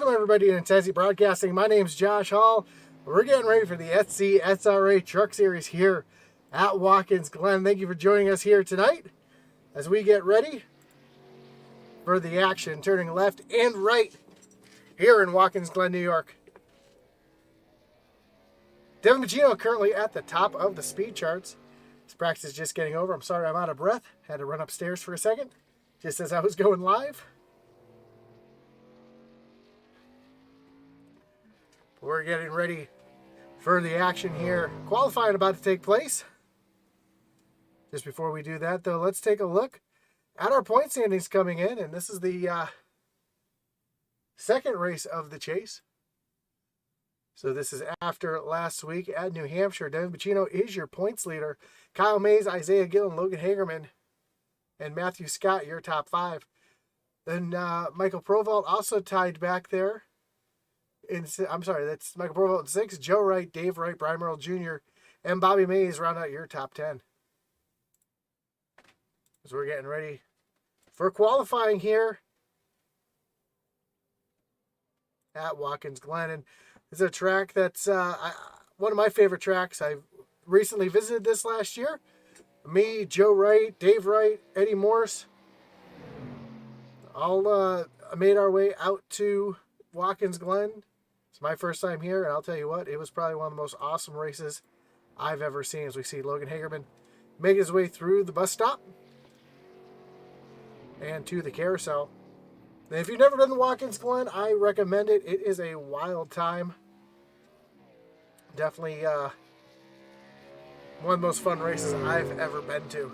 Welcome everybody to Intensity Broadcasting. My name's Josh Hall. We're getting ready for the SCSRA Truck Series here at Watkins, Glen. Thank you for joining us here tonight as we get ready for the action, turning left and right here in Watkins, Glen, New York. Devin Bacino currently at the top of the speed charts. This practice is just getting over. I'm sorry I'm out of breath. Had to run upstairs for a second just as I was going live. We're getting ready for the action here. Qualifying about to take place. Just before we do that, though, let's take a look at our point standings coming in. And this is the second race of the chase. So this is after last week at New Hampshire. Devin Bacino is your points leader. Kyle Mays, Isaiah Gill, and Logan Hagerman, and Matthew Scott, your top five. Then Michael Provolt also tied back there. I'm sorry, that's Michael Provolt in 6, Joe Wright, Dave Wright, Brian Merrill Jr., and Bobby Mays round out your top 10. As we're getting ready for qualifying here at Watkins Glen. And this is a track that's one of my favorite tracks. I recently visited this last year. Me, Joe Wright, Dave Wright, Eddie Morse, all made our way out to Watkins Glen. It's my first time here, and I'll tell you what, it was probably one of the most awesome races I've ever seen as we see Logan Hagerman make his way through the bus stop and to the carousel. And if you've never been to Watkins Glen, I recommend it. It is a wild time. Definitely one of the most fun races I've ever been to.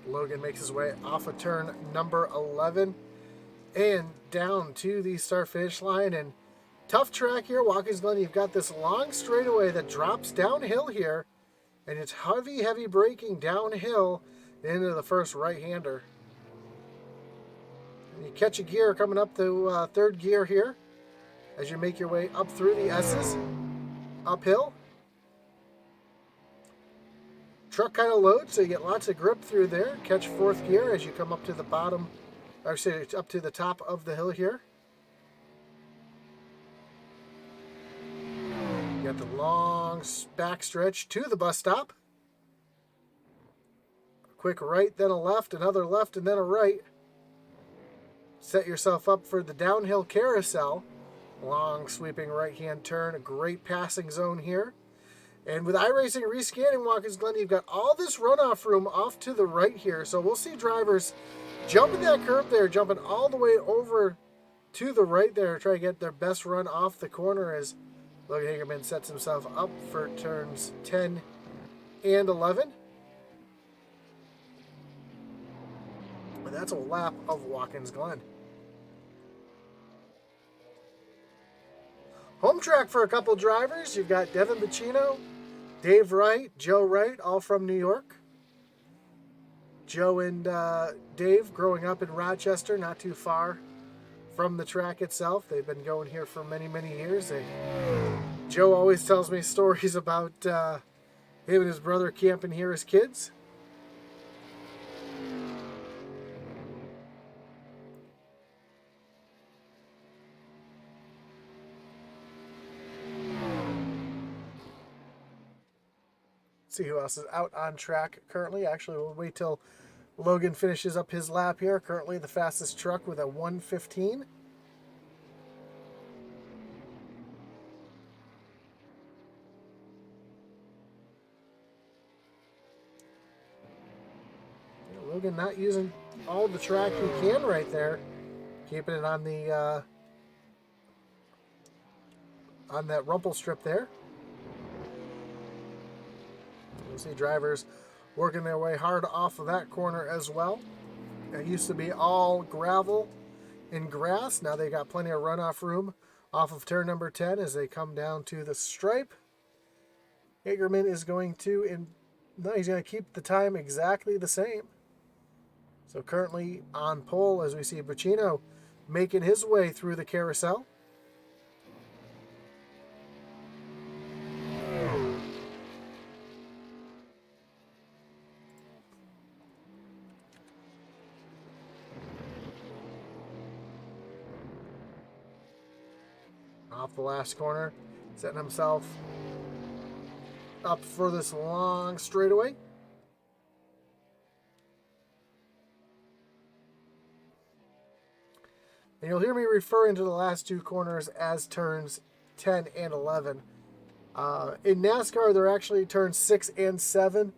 Logan makes his way off of turn number 11 and down to the start finish line. And tough track here, Watkins Glen. You've got this long straightaway that drops downhill here, and it's heavy braking downhill into the first right-hander. And you catch a gear coming up to third gear here as you make your way up through the S's, uphill. Truck kind of loads, so you get lots of grip through there. Catch fourth gear as you come up to the bottom, or say up to the top of the hill here. You got the long back stretch to the bus stop. A quick right, then a left, another left, and then a right. Set yourself up for the downhill carousel. Long sweeping right-hand turn, a great passing zone here. And with iRacing rescanning Watkins Glen, you've got all this runoff room off to the right here. So we'll see drivers jumping that curb there, jumping all the way over to the right there, try to get their best run off the corner as Logan Hagerman sets himself up for turns 10 and 11. And that's a lap of Watkins Glen. Home track for a couple drivers. You've got Devin Bacino, Dave Wright, Joe Wright, all from New York. Joe and Dave growing up in Rochester, not too far from the track itself. They've been going here for many years. Joe always tells me stories about him and his brother camping here as kids. See who else is out on track currently. Actually, we'll wait till Logan finishes up his lap here. Currently the fastest truck with a 1:15. Logan not using all the track he can right there. Keeping it on the on that rumple strip there. You'll see drivers working their way hard off of that corner as well. It used to be all gravel and grass. Now they got plenty of runoff room off of turn number 10 as they come down to the stripe. Hagerman is going to, he's going to keep the time exactly the same. So currently on pole as we see Bacino making his way through the carousel. off the last corner, setting himself up for this long straightaway. And you'll hear me referring to the last two corners as turns 10 and 11. In NASCAR, they're actually turns 6 and 7.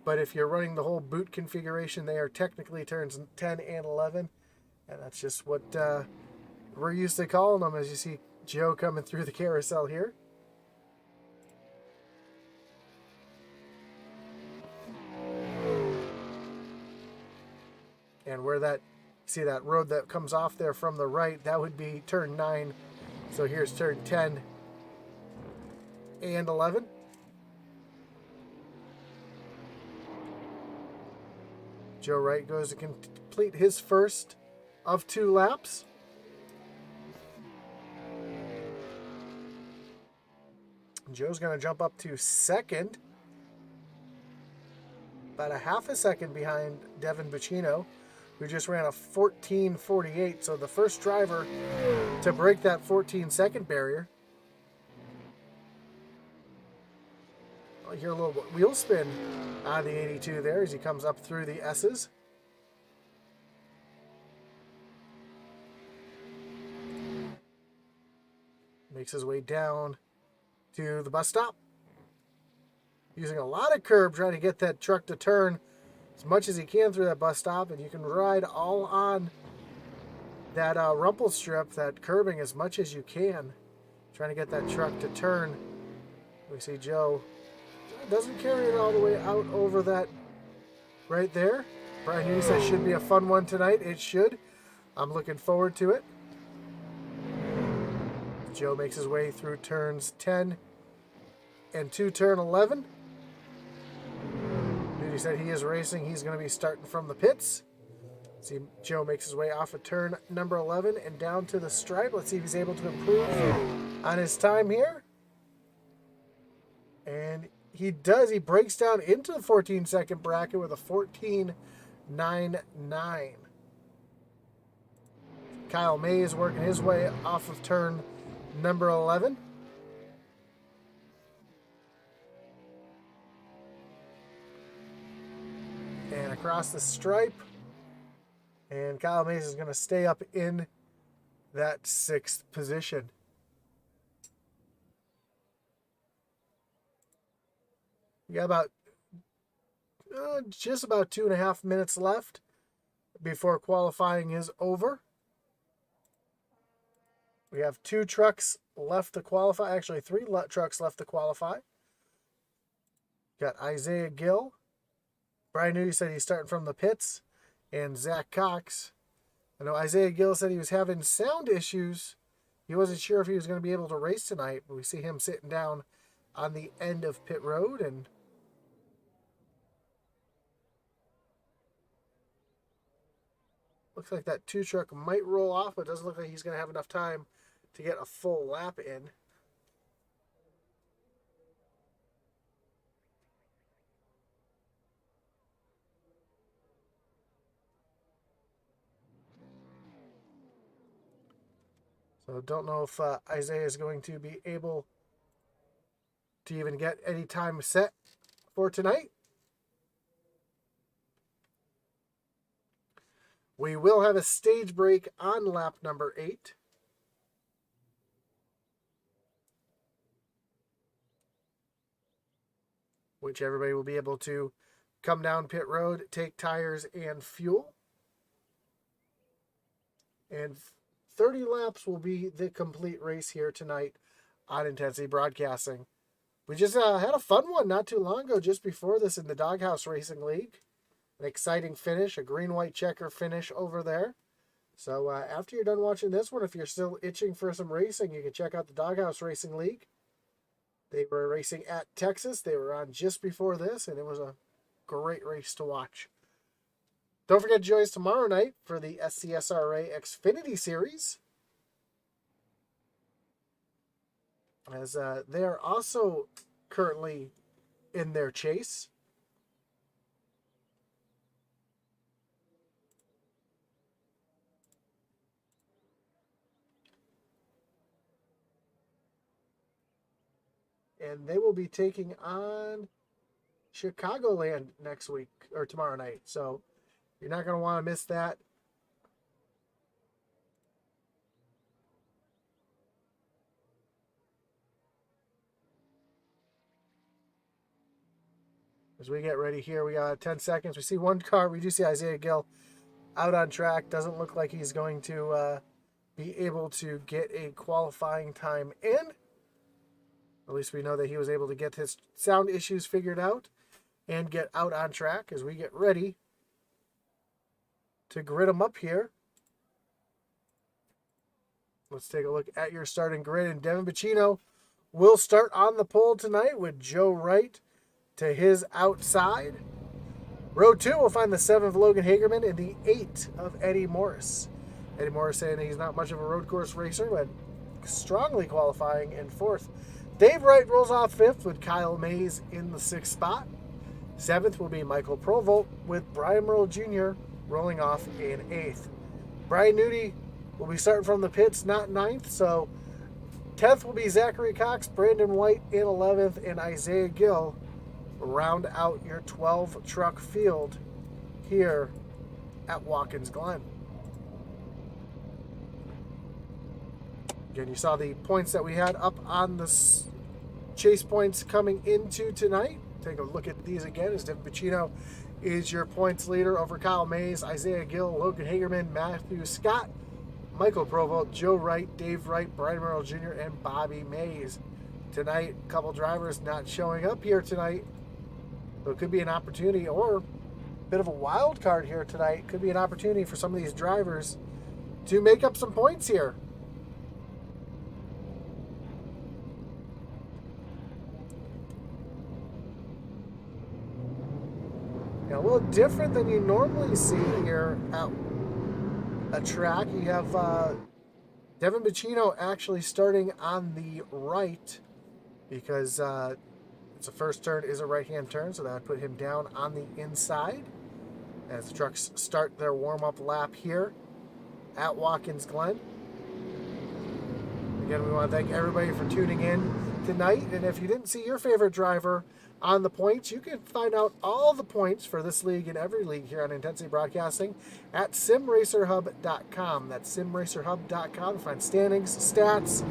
But if you're running the whole boot configuration, they are technically turns 10 and 11. And that's just what we're used to calling them, as you see Joe coming through the carousel here. And where that, see that road that comes off there from the right, that would be turn 9. So here's turn 10 and 11. Joe Wright goes to complete his first of 2 laps. Joe's going to jump up to second, about a half a second behind Devin Bacino, who just ran a 14:48. So the first driver to break that 14-second barrier. I'll hear a little wheel spin on the 82 there as he comes up through the S's. Makes his way down to the bus stop. Using a lot of curb trying to get that truck to turn as much as he can through that bus stop, and you can ride all on that rumple strip, that curbing, as much as you can, trying to get that truck to turn. We see Joe doesn't carry it all the way out over that right there. Brian Hughes says should be a fun one tonight. It should. I'm looking forward to it. Joe makes his way through turns 10 and to turn 11. He said he is racing. He's going to be starting from the pits. See, Joe makes his way off of turn number 11 and down to the stripe. Let's see if he's able to improve on his time here. And he does. He breaks down into the 14-second bracket with a 14.99. Kyle May is working his way off of turn number 11. And across the stripe. And Kyle Mays is going to stay up in that 6th position. We got about just about 2.5 minutes left before qualifying is over. We have 2 trucks left to qualify. Actually, 3 trucks left to qualify. Got Isaiah Gill. Brian Newdy said he's starting from the pits. And Zach Cox. I know Isaiah Gill said he was having sound issues. He wasn't sure if he was going to be able to race tonight. But we see him sitting down on the end of pit road. And looks like that 2 truck might roll off, but it doesn't look like he's going to have enough time to get a full lap in. So don't know if Isaiah is going to be able to even get any time set for tonight. We will have a stage break on lap number 8. Which everybody will be able to come down pit road, take tires and fuel. And 30 laps will be the complete race here tonight on Intensity Broadcasting. We just had a fun one not too long ago, just before this, in the Doghouse Racing League. An exciting finish, a green-white checker finish over there. So after you're done watching this one, if you're still itching for some racing, you can check out the Doghouse Racing League. They were racing at Texas. They were on just before this, and it was a great race to watch. Don't forget to join us tomorrow night for the SCSRA Xfinity Series, as they are also currently in their chase. And they will be taking on Chicagoland next week or tomorrow night. So you're not going to want to miss that. As we get ready here, we got 10 seconds. We see one car. We do see Isaiah Gill out on track. Doesn't look like he's going to be able to get a qualifying time in. At least we know that he was able to get his sound issues figured out and get out on track as we get ready to grid him up here. Let's take a look at your starting grid. And Devin Bacino will start on the pole tonight with Joe Wright to his outside. Row 2 will find the 7th Logan Hagerman and the 8th of Eddie Morris. Eddie Morris saying he's not much of a road course racer, but strongly qualifying in 4th. Dave Wright rolls off 5th with Kyle Mays in the 6th spot. 7th will be Michael Provolt with Brian Merle Jr. rolling off in 8th. Brian Nudie will be starting from the pits, not 9th, so 10th will be Zachary Cox, Brandon White in 11th, and Isaiah Gill round out your 12 truck field here at Watkins Glen. Again, you saw the points that we had up on the chase points coming into tonight. Take a look at these again as Devin Bacino is your points leader over Kyle Mays, Isaiah Gill, Logan Hagerman, Matthew Scott, Michael Provost, Joe Wright, Dave Wright, Brian Merle Jr., and Bobby Mays. Tonight, a couple drivers not showing up here tonight. So it could be an opportunity or a bit of a wild card here tonight. Could be an opportunity for some of these drivers to make up some points here. Now, a little different than you normally see here at a track. You have Devin Bacino actually starting on the right because it's a first turn is a right-hand turn, so that would put him down on the inside as the trucks start their warm-up lap here at Watkins Glen. Again, we want to thank everybody for tuning in tonight, and if you didn't see your favorite driver on the points, you can find out all the points for this league and every league here on Intensity Broadcasting at simracerhub.com. That's simracerhub.com to find standings, stats,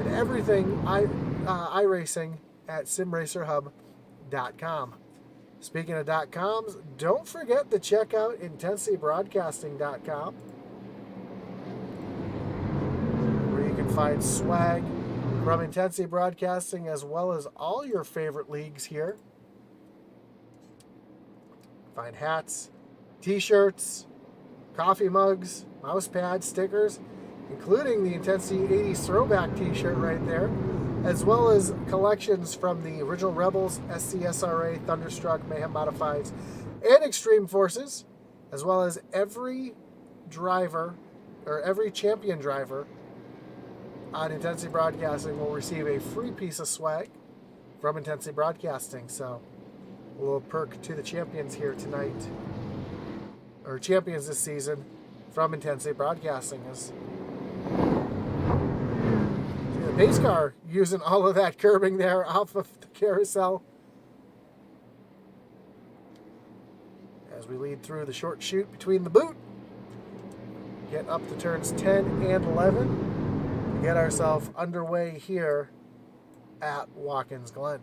and everything iRacing at simracerhub.com. Speaking of .coms, don't forget to check out intensitybroadcasting.com, where you can find swag from Intensity Broadcasting as well as all your favorite leagues here. Find hats, t-shirts, coffee mugs, mouse pads, stickers, including the Intensity 80s throwback t-shirt right there, as well as collections from the original Rebels, SCSRA, Thunderstruck, Mayhem Modifieds, and Extreme Forces, as well as every driver, or every champion driver on Intensity Broadcasting will receive a free piece of swag from Intensity Broadcasting. So, a little perk to the champions here tonight, or champions this season from Intensity Broadcasting. Is the pace car using all of that curbing there off of the carousel as we lead through the short chute between the boot, get up to turns 10 and 11. Get ourselves underway here at Watkins Glen.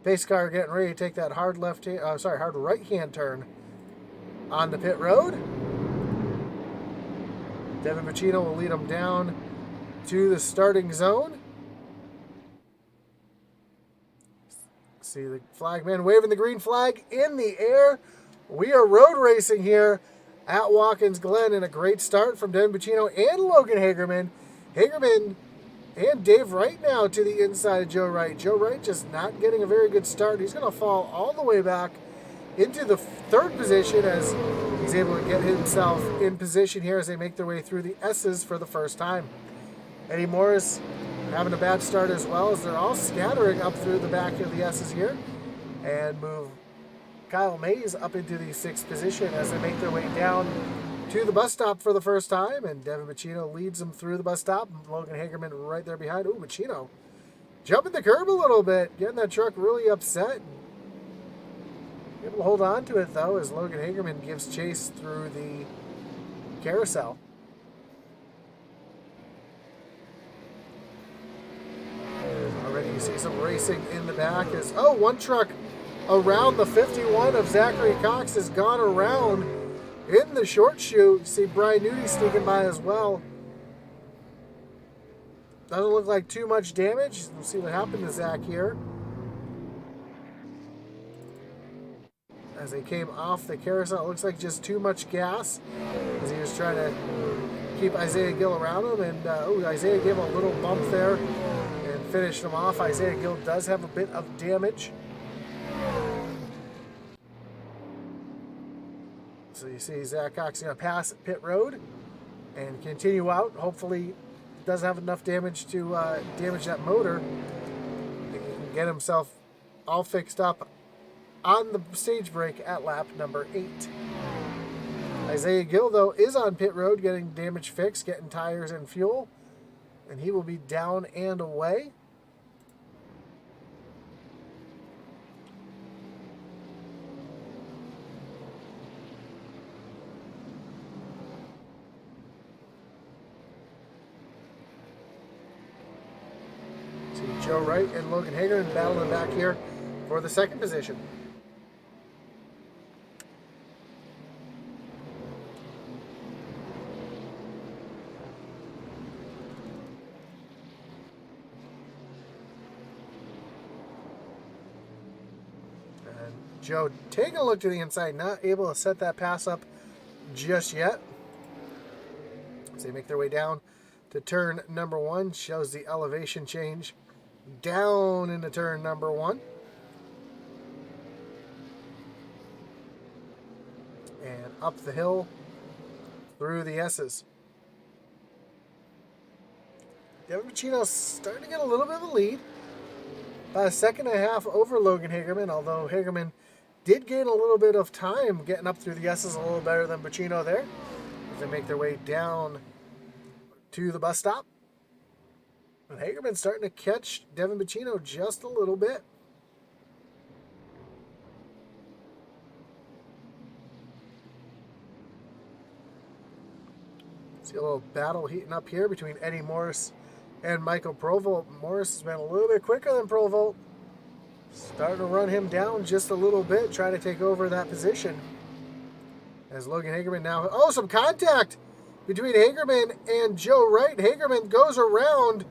Pace car getting ready to take that hard hard right-hand turn on the pit road. Devin Bacino will lead them down to the starting zone. See the flagman waving the green flag in the air. We are road racing here at Watkins Glen, and a great start from Devin Bacino and Logan Hagerman. Hagerman and Dave Wright now to the inside of Joe Wright. Joe Wright just not getting a very good start. He's going to fall all the way back into the 3rd position as he's able to get himself in position here as they make their way through the S's for the first time. Eddie Morris having a bad start as well as they're all scattering up through the back of the S's here and move Kyle Mays up into the 6th position as they make their way down to the bus stop for the first time, and Devin Bacino leads them through the bus stop. Logan Hagerman right there behind. Ooh, Bacino jumping the curb a little bit, getting that truck really upset. Able to hold on to it, though, as Logan Hagerman gives chase through the carousel. Already you see some racing in the back as, one truck around the 51 of Zachary Cox has gone around in the short chute. You see Brian Nudie sneaking by as well. Doesn't look like too much damage. We'll see what happened to Zach here. As they came off the carousel, it looks like just too much gas as he was trying to keep Isaiah Gill around him. And Isaiah gave him a little bump there and finished him off. Isaiah Gill does have a bit of damage. So you see Zach Cox going to pass pit road and continue out. Hopefully doesn't have enough damage to damage that motor. He can get himself all fixed up on the stage break at lap number 8. Isaiah Gill, though, is on pit road getting damage fixed, getting tires and fuel, and he will be down and away. Joe Wright and Logan Hagerman battling back here for the 2nd position. And Joe taking a look to the inside, not able to set that pass up just yet. As they make their way down to turn number 1, shows the elevation change down into turn number 1. And up the hill through the S's. Devin Bacino's starting to get a little bit of a lead. About a second and a half over Logan Hagerman, although Hagerman did gain a little bit of time getting up through the S's a little better than Bacino there. As they make their way down to the bus stop. And Hagerman's starting to catch Devin Bacino just a little bit. See a little battle heating up here between Eddie Morris and Michael Provolt. Morris has been a little bit quicker than Provolt. Starting to run him down just a little bit, trying to take over that position. As Logan Hagerman now... some contact between Hagerman and Joe Wright. Hagerman goes around...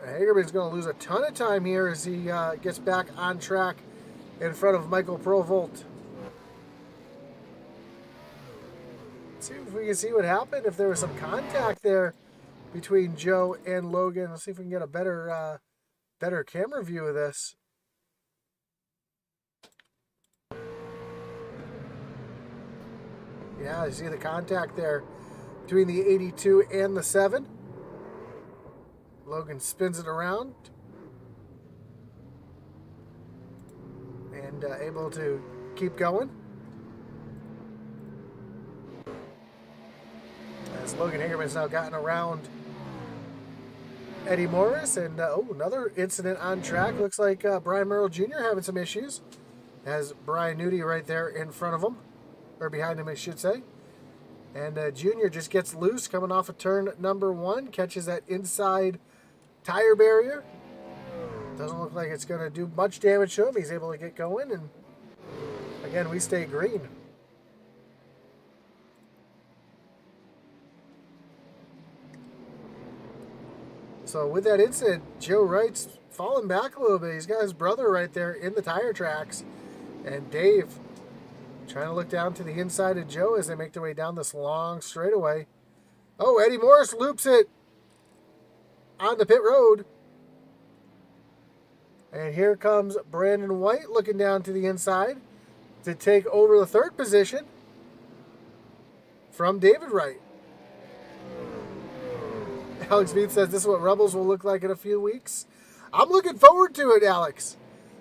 Hagerman's going to lose a ton of time here as he gets back on track in front of Michael Provolt. Let's see if we can see what happened, if there was some contact there between Joe and Logan. Let's see if we can get a better camera view of this. Yeah, you see the contact there between the 82 and the 7. Logan spins it around and able to keep going. As Logan Hagerman's now gotten around Eddie Morris, and another incident on track. Looks like Brian Merrill Jr. having some issues. Has Brian Nudie right there in front of him, or behind him, I should say. And Jr. just gets loose coming off of turn number 1, catches that inside tire barrier. Doesn't look like it's going to do much damage to him. He's able to get going, and again, we stay green. So with that incident, Joe Wright's falling back a little bit. He's got his brother right there in the tire tracks, and Dave trying to look down to the inside of Joe as they make their way down this long straightaway. Eddie Morris loops it on the pit road. And here comes Brandon White looking down to the inside to take over the 3rd position from David Wright. Alex Mead says this is what Rebels will look like in a few weeks. I'm looking forward to it, Alex.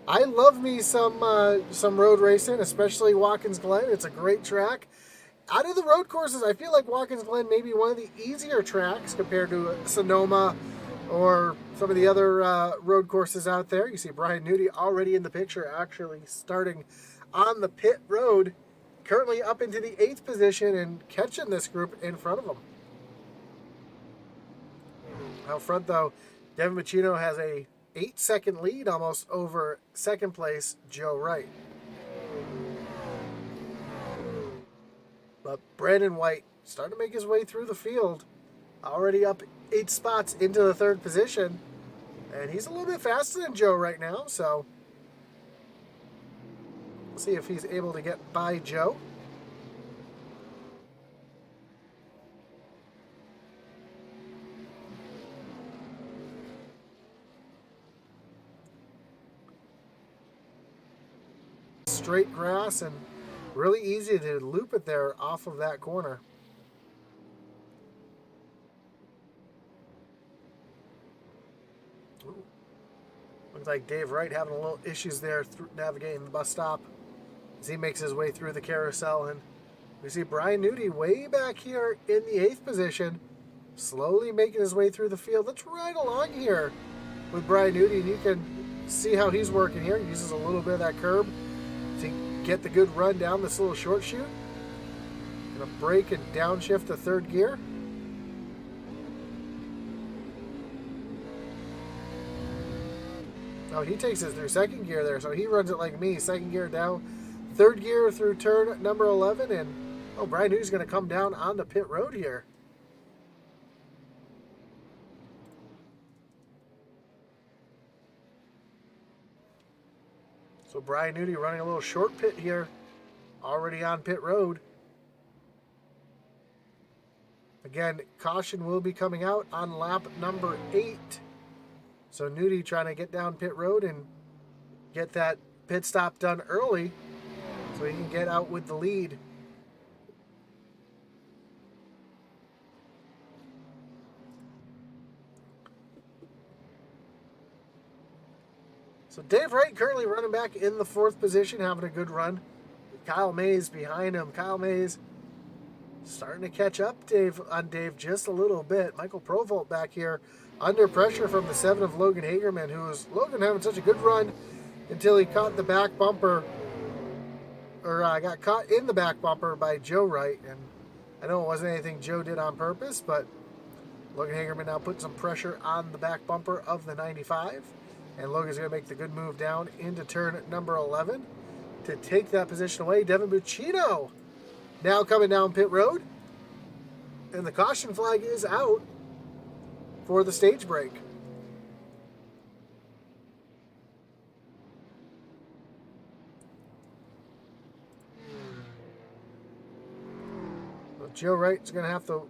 I love me some road racing, especially Watkins Glen. It's a great track. Out of the road courses, I feel like Watkins Glen may be one of the easier tracks compared to Sonoma or some of the other road courses out there. You see Brian Nudie already in the picture, actually starting on the pit road, currently up into the 8th position and catching this group in front of him. Out front, though, Devin Bacino has a 8-second lead almost over second place Joe Wright. But Brandon White starting to make his way through the field, already up 8 spots into the 3rd position. And he's a little bit faster than Joe right now, so we'll see if he's able to get by Joe. Straight grass and really easy to loop it there off of that corner. Ooh. Looks like Dave Wright having a little issues there navigating the bus stop as he makes his way through the carousel. And we see Brian Nudie way back here in the 8th position, slowly making his way through the field. Let's ride along here with Brian Nudie, and you can see how he's working here. He uses a little bit of that curb to get the good run down this little short chute. Gonna brake and downshift to 3rd gear. Oh, he takes it through 2nd gear there, so he runs it like me. 2nd gear down, 3rd gear through turn number 11, and oh, Brian New's gonna come down on the pit road here. So Brian Nudie running a little short pit here, already on pit road. Again, caution will be coming out on lap number 8. So Nudie trying to get down pit road and get that pit stop done early so he can get out with the lead. So Dave Wright currently running back in the 4th position, having a good run. Kyle Mays behind him. Kyle Mays starting to catch up on Dave just a little bit. Michael Provolt back here under pressure from the 7 of Logan Hagerman, who was Logan having such a good run until he caught the back bumper, or got caught in the back bumper by Joe Wright. And I know it wasn't anything Joe did on purpose, but Logan Hagerman now putting some pressure on the back bumper of the 95. And Logan's going to make the good move down into turn number 11 to take that position away. Devin Bacino now coming down pit road. And the caution flag is out for the stage break. So Joe Wright's going to have to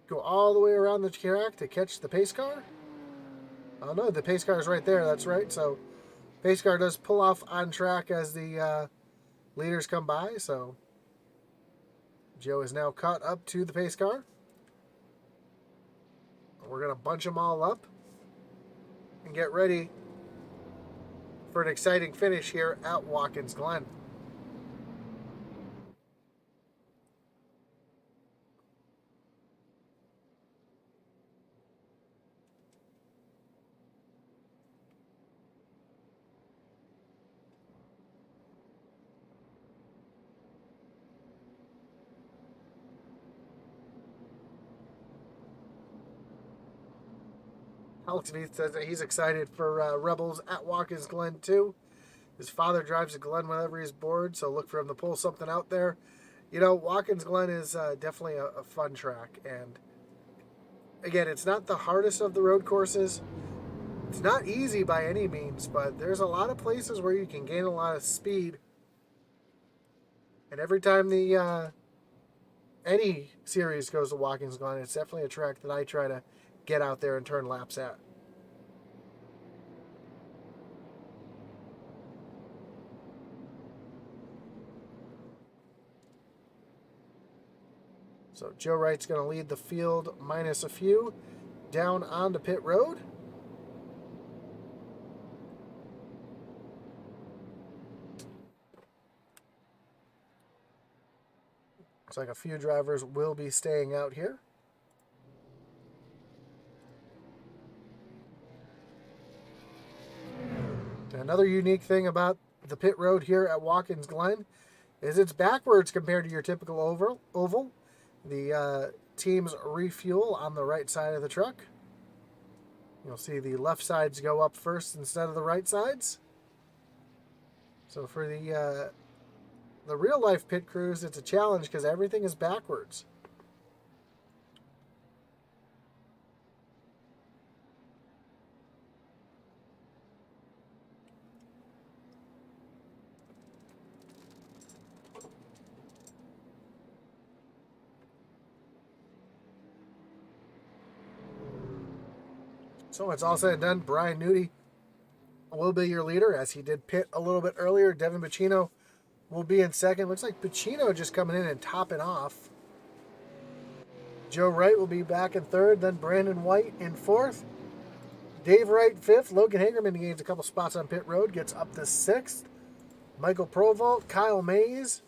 go all the way around the track to catch the pace car. Oh no, the pace car is right there. That's right. So pace car does pull off on track as the leaders come by. So Joe is now caught up to the pace car. We're going to bunch them all up and get ready for an exciting finish here at Watkins Glen. Alex Neath says that he's excited for Rebels at Watkins Glen too. His father drives to Glen whenever he's bored, so look for him to pull something out there. You know, Watkins Glen is definitely a fun track. And again, it's not the hardest of the road courses. It's not easy by any means, but there's a lot of places where you can gain a lot of speed. And every time the any series goes to Watkins Glen, it's definitely a track that I try to get out there and turn laps at. So Joe Wright's going to lead the field minus a few down onto pit road. Looks like a few drivers will be staying out here. Another unique thing about the pit road here at Watkins Glen is it's backwards compared to your typical oval. The teams refuel on the right side of the truck. You'll see the left sides go up first instead of the right sides. So for the real life pit crews, it's a challenge because everything is backwards. So when it's all said and done, Brian Nudi will be your leader as he did pit a little bit earlier. Devin Bacino will be in second. Looks like Bacino just coming in and topping off. Joe Wright will be back in third, then Brandon White in fourth. Dave Wright fifth. Logan Hagerman gains a couple spots on pit road, gets up to sixth. Michael Provolt, Kyle Mays,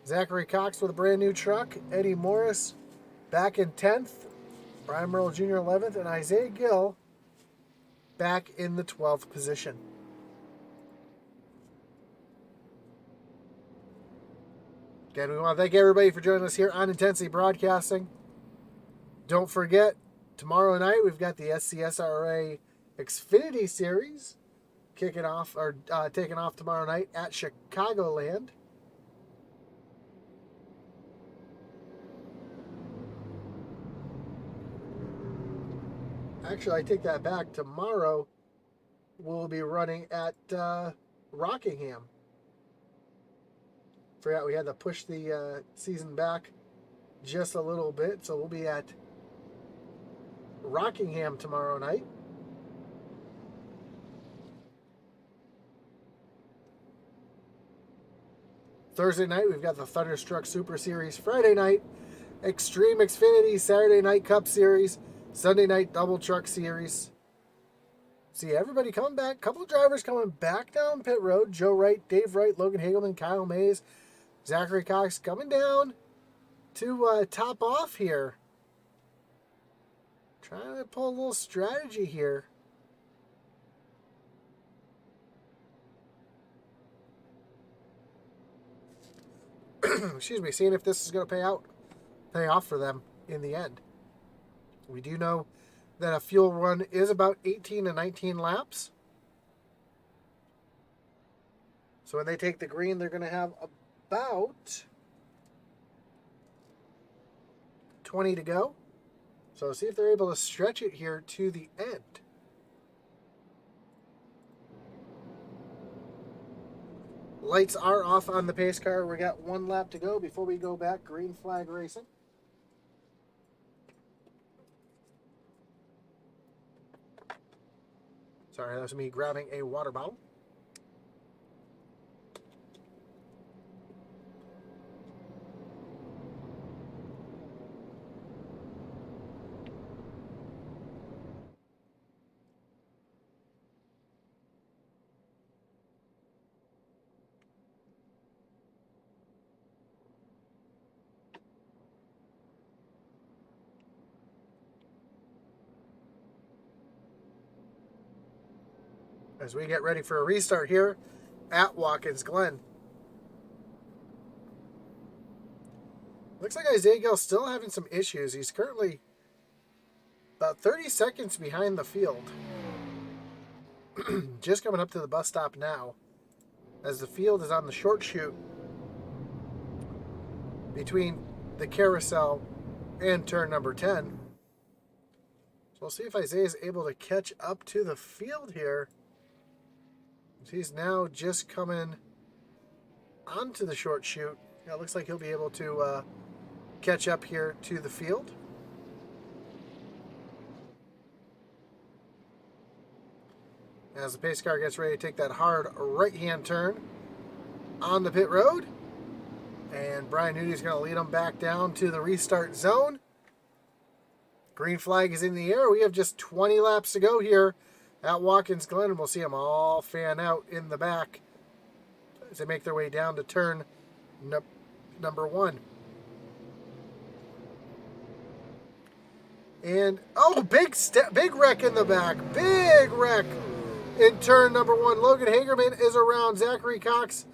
Zachary Cox with a brand new truck. Eddie Morris back in 10th. Brian Merle Jr. 11th, and Isaiah Gill back in the 12th position. Again, we want to thank everybody for joining us here on Intensity Broadcasting. Don't forget, tomorrow night we've got the SCSRA Xfinity Series taking off tomorrow night at Chicagoland. Actually, I take that back. Tomorrow, we'll be running at Rockingham. Forgot we had to push the season back just a little bit, so we'll be at Rockingham tomorrow night. Thursday night, we've got the Thunderstruck Super Series. Friday night, Extreme Xfinity Saturday Night Cup Series. Sunday night double truck series. See everybody coming back. Couple of drivers coming back down pit road. Joe Wright, Dave Wright, Logan Hagelman, Kyle Mays, Zachary Cox coming down to top off here. Trying to pull a little strategy here. Excuse me. Seeing if this is going to pay off for them in the end. We do know that a fuel run is about 18 to 19 laps. So when they take the green, they're going to have about 20 to go. So see if they're able to stretch it here to the end. Lights are off on the pace car. We got one lap to go before we go back. Green flag racing. Sorry, that was me grabbing a water bottle. As we get ready for a restart here at Watkins Glen. Looks like Isaiah Gill still having some issues. He's currently about 30 seconds behind the field. Just coming up to the bus stop now, as the field is on the short chute between the carousel and turn number 10. So we'll see if Isaiah is able to catch up to the field here. He's now just coming onto the short chute. Yeah, it looks like he'll be able to catch up here to the field. As the pace car gets ready to take that hard right-hand turn on the pit road. And Brian Nudi's going to lead them back down to the restart zone. Green flag is in the air. We have just 20 laps to go here at Watkins Glen, and we'll see them all fan out in the back as they make their way down to turn number 1. And, oh, big wreck in the back. Big wreck in turn number 1. Logan Hagerman is around. Zachary Cox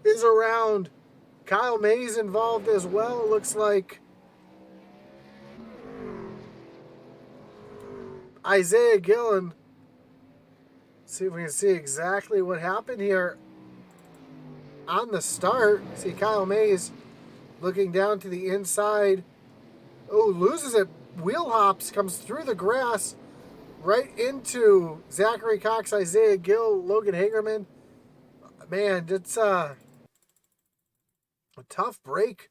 is around. Kyle Mays involved as well. Looks like Isaiah Gillen. See if we can see exactly what happened here on the start. See Kyle Mays looking down to the inside. Oh, loses it. Wheel hops, comes through the grass right into Zachary Cox, Isaiah Gill, Logan Hagerman. Man, it's a tough break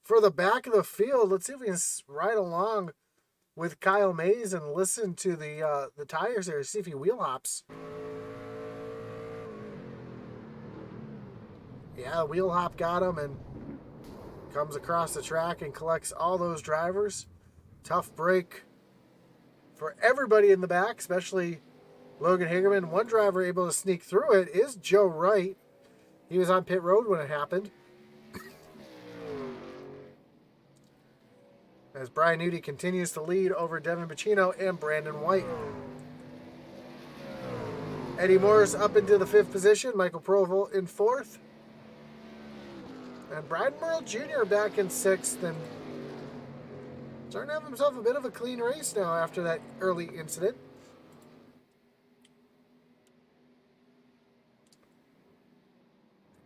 for the back of the field. Let's see if we can ride along with Kyle Mays and listen to the tires there. See if he wheel hops. Yeah, wheel hop got him and comes across the track and collects all those drivers. Tough break for everybody in the back, especially Logan Hagerman. One driver able to sneak through it is Joe Wright. He was on pit road when it happened. As Brian Nudie continues to lead over Devin Bacino and Brandon White. Eddie Morris up into the 5th position. Michael Provel in 4th. And Brian Merle Jr. back in 6th. And starting to have himself a bit of a clean race now after that early incident.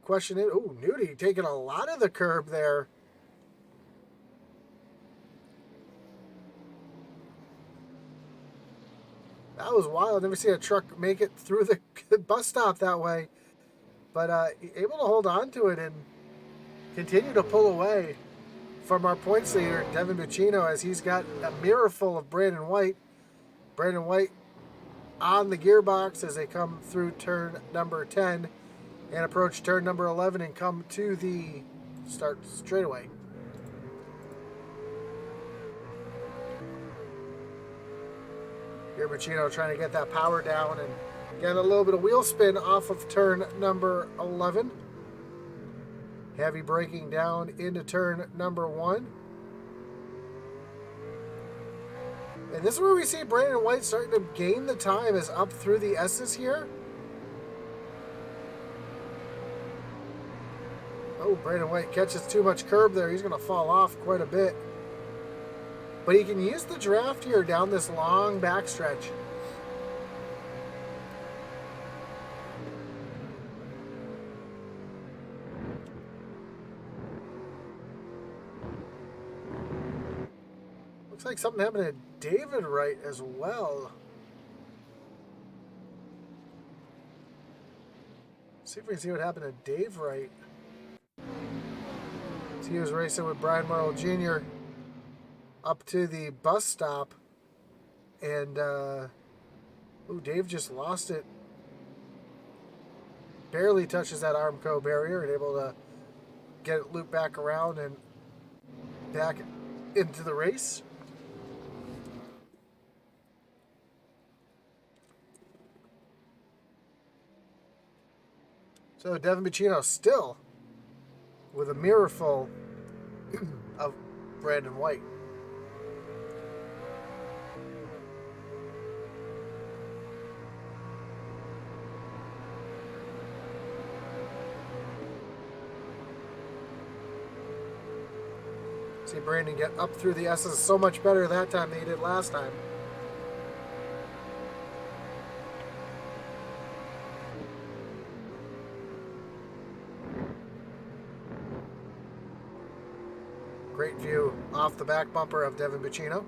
Question is, oh, Nudie taking a lot of the curb there. That was wild. Never seen a truck make it through the bus stop that way. But able to hold on to it and continue to pull away from our points leader, Devin Bacino, as he's got a mirror full of Brandon White. Brandon White on the gearbox as they come through turn number 10 and approach turn number 11 and come to the start straightaway. Here Bacino trying to get that power down and get a little bit of wheel spin off of turn number 11. Heavy braking down into turn number 1. And this is where we see Brandon White starting to gain the time as up through the S's here. Oh, Brandon White catches too much curb there. He's going to fall off quite a bit. But he can use the draft here down this long backstretch. Looks like something happened to David Wright as well. See if we can see what happened to Dave Wright. So he was racing with Brian Marlowe Jr. up to the bus stop. And, Dave just lost it. Barely touches that Armco barrier and able to get it looped back around and back into the race. So Devin Bacino still with a mirror full of Brandon White. See Brandon get up through the S's so much better that time than he did last time. Great view off the back bumper of Devin Bacino.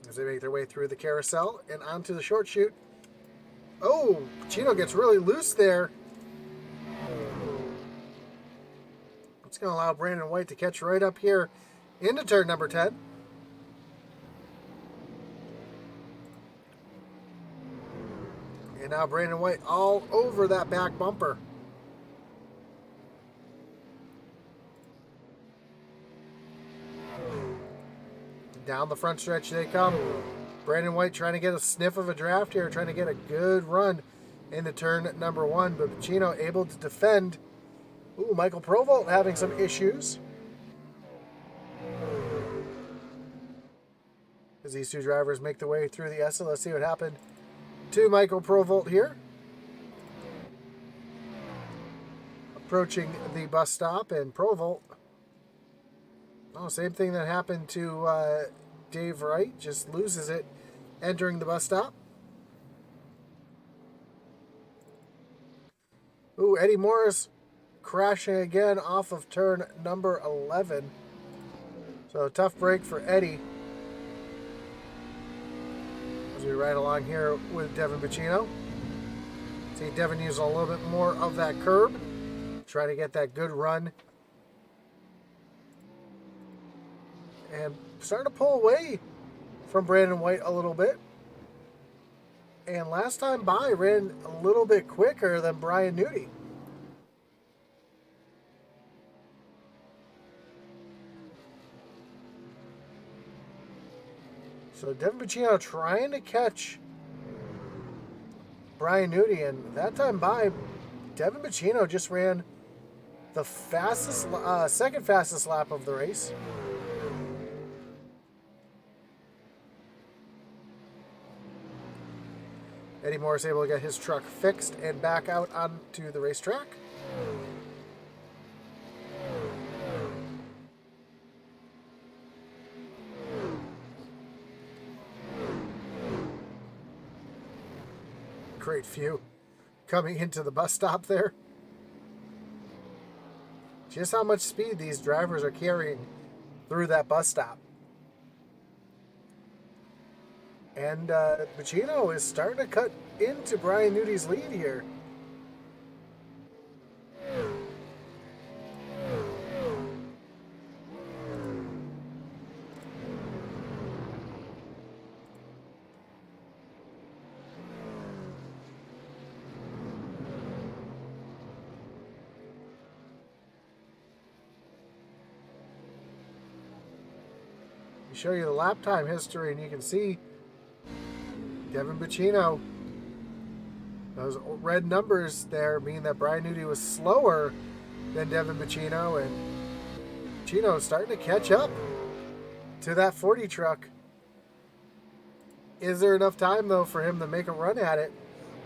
As they make their way through the carousel and onto the short chute. Oh, Bacino gets really loose there. It's going to allow Brandon White to catch right up here into turn number 10. And now Brandon White all over that back bumper. Down the front stretch they come. Brandon White trying to get a sniff of a draft here, trying to get a good run into turn number 1. But Bacino able to defend. Ooh, Michael Provolt having some issues. as these two drivers make their way through the S. Let's see what happened to Michael Provolt here. Approaching the bus stop, and Provolt. Oh, same thing that happened to Dave Wright, just loses it entering the bus stop. Ooh, Eddie Morris crashing again off of turn number 11. So a tough break for Eddie. As we ride along here with Devin Bacino. See Devin using a little bit more of that curb. Try to get that good run. And starting to pull away from Brandon White a little bit. And last time by, ran a little bit quicker than Brian Nudi. So Devin Bacino trying to catch Brian Nudi, and that time by, Devin Bacino just ran the fastest, second fastest lap of the race. Eddie Morris able to get his truck fixed and back out onto the racetrack. Great view coming into the bus stop there. Just how much speed these drivers are carrying through that bus stop. And Bacino is starting to cut into Brian Nudi's lead here. Show you the lap time history, and you can see Devin Bacino. Those red numbers there mean that Brian Nudi was slower than Devin Bacino, and Bacino is starting to catch up to that 40 truck. Is there enough time, though, for him to make a run at it?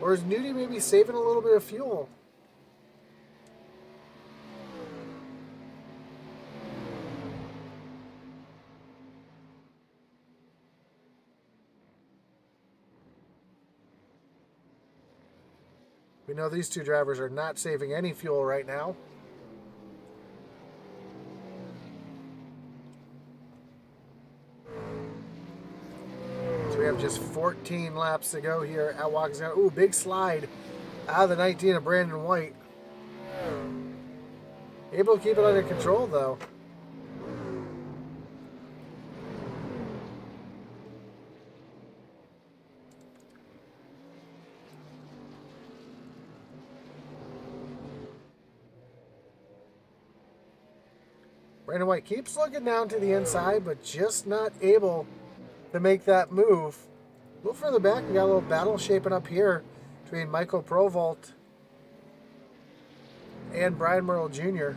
Or is Nudi maybe saving a little bit of fuel? We know these two drivers are not saving any fuel right now. So we have just 14 laps to go here at Watkins. Ooh, big slide out of the 19 of Brandon White. Able to keep it under control, though. Brandon White keeps looking down to the inside, but just not able to make that move. A little further back, we got a little battle shaping up here between Michael Provolt and Brian Merle Jr.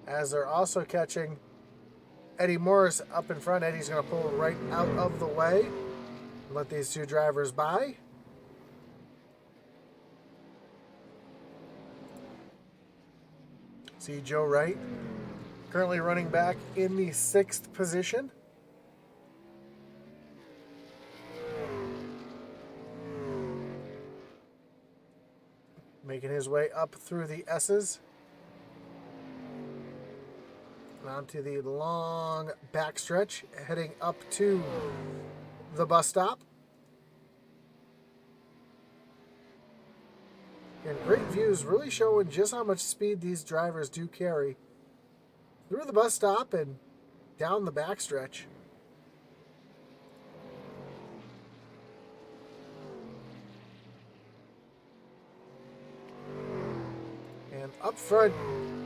As they're also catching Eddie Morris up in front. Eddie's going to pull right out of the way and let these two drivers by. See Joe Wright currently running back in the 6th position. Making his way up through the S's. Onto the long backstretch, heading up to the bus stop. And great views, really showing just how much speed these drivers do carry through the bus stop and down the backstretch. And up front,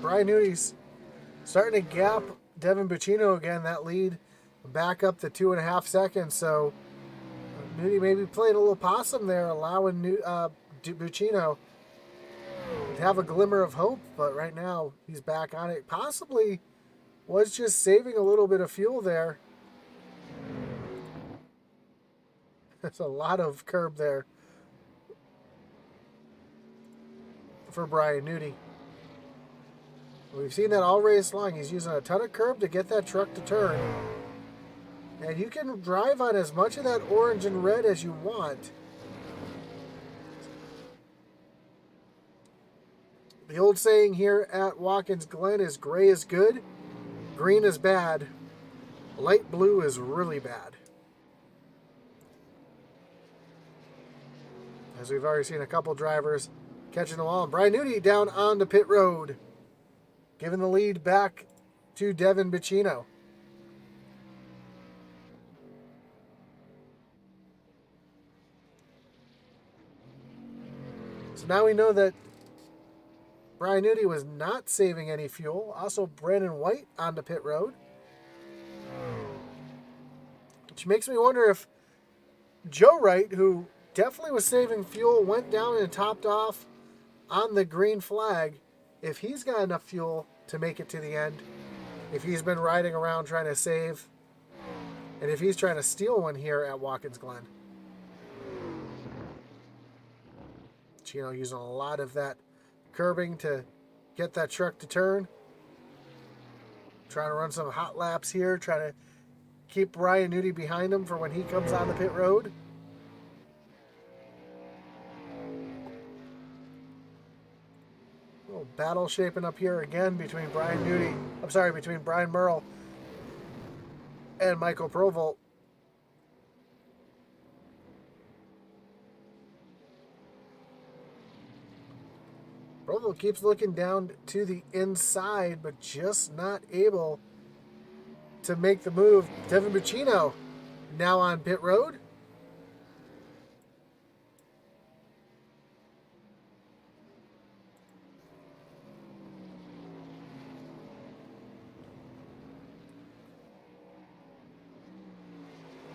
Brian Nudi's starting to gap Devin Bacino again. That lead back up to 2.5 seconds. So Nudi maybe playing a little possum there, allowing Buccino to have a glimmer of hope. But right now, he's back on it. Possibly was just saving a little bit of fuel there. There's a lot of curb there for Brian Nudi. We've seen that all race long. He's using a ton of curb to get that truck to turn. And you can drive on as much of that orange and red as you want. The old saying here at Watkins Glen is gray is good, green is bad, light blue is really bad. As we've already seen a couple drivers catching the wall. And Brian Nudi down on the pit road, giving the lead back to Devin Buccino. So now we know that Brian Nudi was not saving any fuel. Also, Brandon White on the pit road. Which makes me wonder if Joe Wright, who definitely was saving fuel, went down and topped off on the green flag, if he's got enough fuel to make it to the end, if he's been riding around trying to save, and if he's trying to steal one here at Watkins Glen. Chino using a lot of that curbing to get that truck to turn. Trying to run some hot laps here, trying to keep Brian Nudi behind him for when he comes on the pit road. Little battle shaping up here again between between Brian Merle and Michael Provolt. Provolt keeps looking down to the inside, but just not able to make the move. Devin Buccino now on pit road.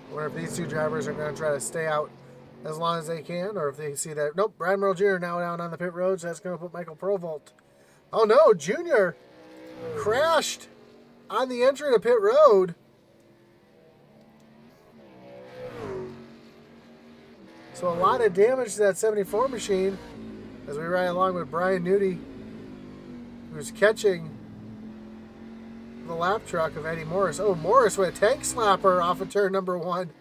I wonder if these two drivers are going to try to stay out as long as they can, or if they see that, nope, Brian Merle Jr. now down on the pit road, so that's going to put Michael Provolt. Oh no, Jr. crashed on the entry to pit road. So a lot of damage to that 74 machine as we ride along with Brian Nudi, who's catching the lap truck of Eddie Morris. Oh, Morris with a tank slapper off of turn number 1.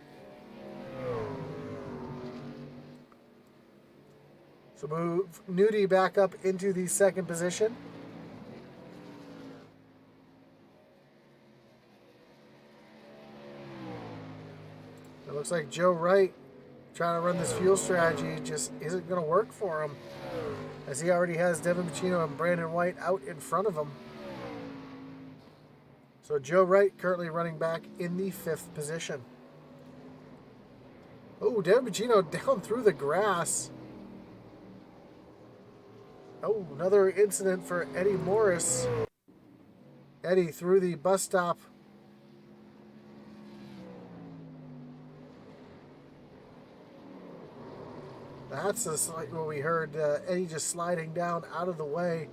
So move Nudi back up into the second position. It looks like Joe Wright trying to run this fuel strategy just isn't going to work for him, as he already has Devin Buccino and Brandon White out in front of him. So Joe Wright currently running back in the 5th position. Oh, Devin Buccino down through the grass. Oh, another incident for Eddie Morris. Eddie through the bus stop. That's what we heard. Eddie just sliding down out of the way.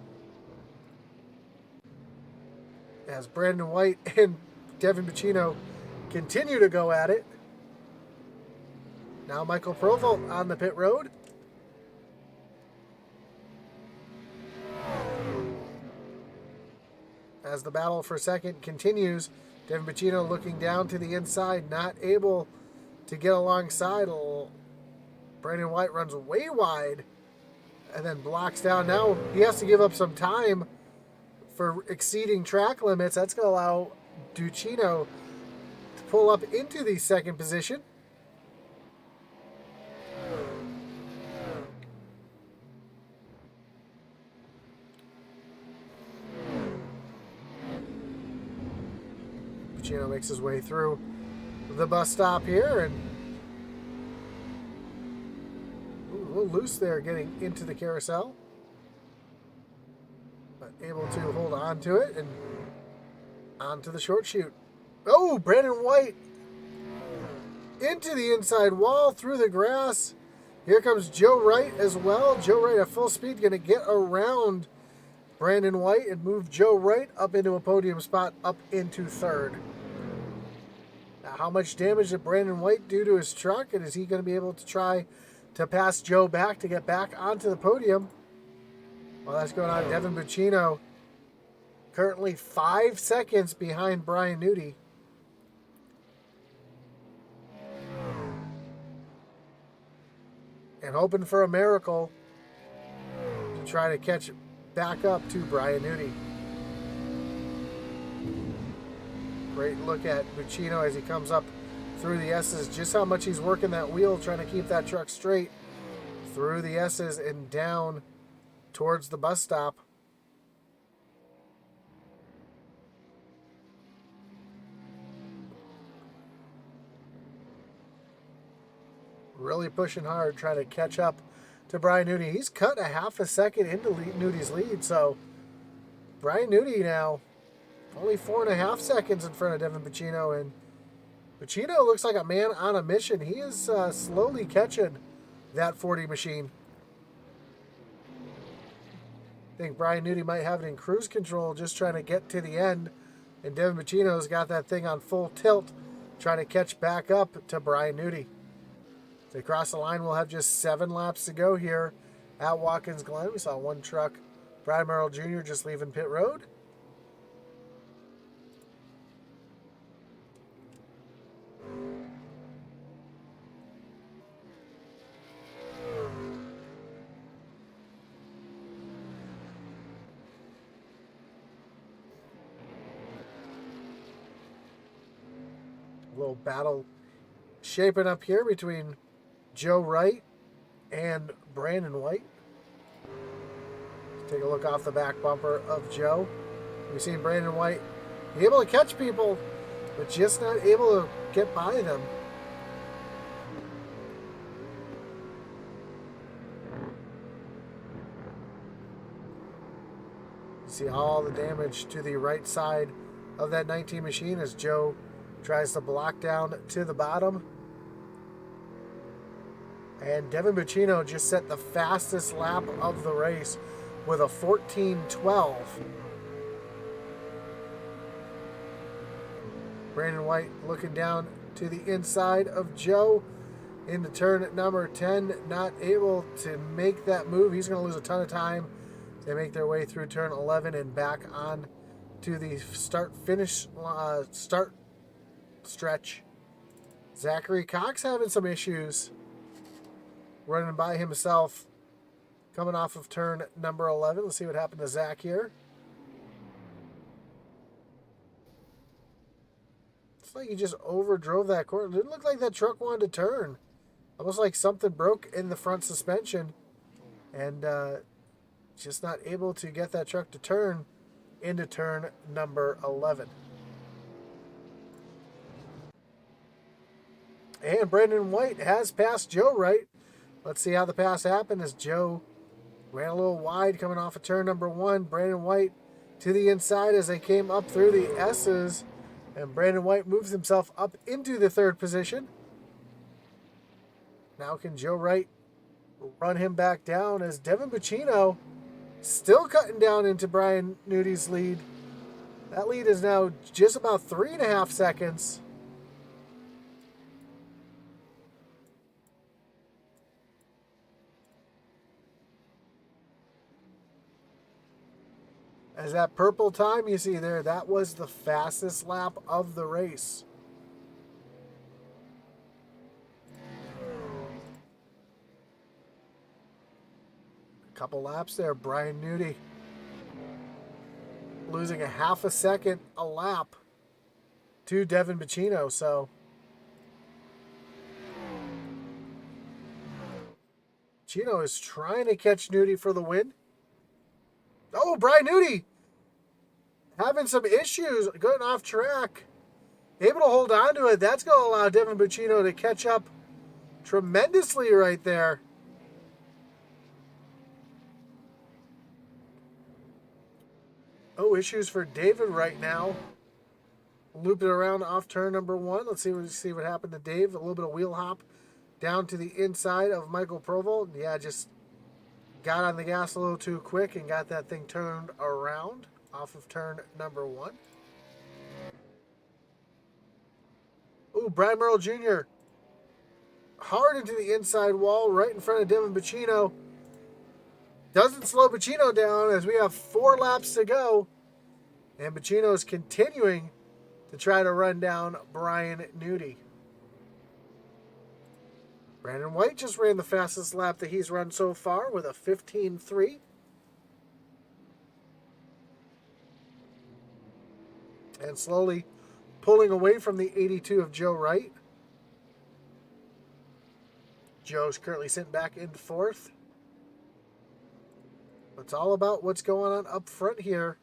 As Brandon White and Devin Buccino continue to go at it. Now Michael Provolt on the pit road. As the battle for second continues, Devin Buccino looking down to the inside, not able to get alongside. Brandon White runs way wide and then blocks down. Now he has to give up some time for exceeding track limits. That's going to allow Buccino to pull up into the second position. Buccino makes his way through the bus stop here, and a little loose there getting into the carousel, but able to hold on to it and onto the short chute Oh, Brandon White into the inside wall, through the grass. Here comes Joe Wright as well. Joe Wright at full speed going to get around Brandon White and move Joe Wright up into a podium spot, up into third. Now, how much damage did Brandon White do to his truck? And is he going to be able to try to pass Joe back to get back onto the podium? Well, that's going on. Devin Buccino currently 5 seconds behind Brian Nudi. And hoping for a miracle to try to catch back up to Brian Nudi. Great look at Buccino as he comes up through the S's. Just how much he's working that wheel, trying to keep that truck straight through the S's and down towards the bus stop. Really pushing hard, trying to catch up to Brian Nudi. He's cut a half a second into Nudi's lead, so Brian Nudi now only 4.5 seconds in front of Devin Buccino, and Buccino looks like a man on a mission. He is slowly catching that 40 machine. I think Brian Nudi might have it in cruise control, just trying to get to the end, and Devin Buccino's got that thing on full tilt, trying to catch back up to Brian Nudi. If they cross the line, we'll have just 7 laps to go here at Watkins Glen. We saw one truck, Brad Merrill Jr., just leaving pit road. A little battle shaping up here between Joe Wright and Brandon White. Let's take a look off the back bumper of Joe. We've seen Brandon White be able to catch people, but just not able to get by them. You see all the damage to the right side of that 19 machine as Joe tries to block down to the bottom. And Devin Buccino just set the fastest lap of the race with a 14:12. Brandon White looking down to the inside of Joe into turn at number 10, not able to make that move. He's going to lose a ton of time. They make their way through turn 11 and back on to the start stretch. Zachary Cox having some issues, running by himself, coming off of turn number 11. Let's see what happened to Zach here. Looks like he just overdrove that corner. Didn't look like that truck wanted to turn. Almost like something broke in the front suspension, and just not able to get that truck to turn into turn number 11. And Brandon White has passed Joe Wright. Let's see how the pass happened as Joe ran a little wide coming off of turn number 1. Brandon White to the inside as they came up through the S's. And Brandon White moves himself up into the 3rd position. Now can Joe Wright run him back down as Devin Buccino still cutting down into Brian Nudi's lead. That lead is now just about 3.5 seconds. As that purple time you see there, that was the fastest lap of the race. A couple laps there. Brian Nudi losing a half a second a lap to Devin Buccino. So Buccino is trying to catch Nudi for the win. Oh, Brian Nudi having some issues, going off track. Able to hold on to it. That's going to allow Devin Buccino to catch up tremendously right there. Oh, issues for David right now. loop it around off turn number 1. Let's see what happened to Dave. A little bit of wheel hop down to the inside of Michael Provolt. Yeah, just got on the gas a little too quick and got that thing turned around off of turn number 1. Ooh, Brian Merle Jr. hard into the inside wall right in front of Devin Bacino. Doesn't slow Bacino down as we have 4 laps to go. And Bacino is continuing to try to run down Brian Nudi. Brandon White just ran the fastest lap that he's run so far with a 15.3. And slowly pulling away from the 82 of Joe Wright. Joe's currently sitting back in 4th. It's all about what's going on up front here.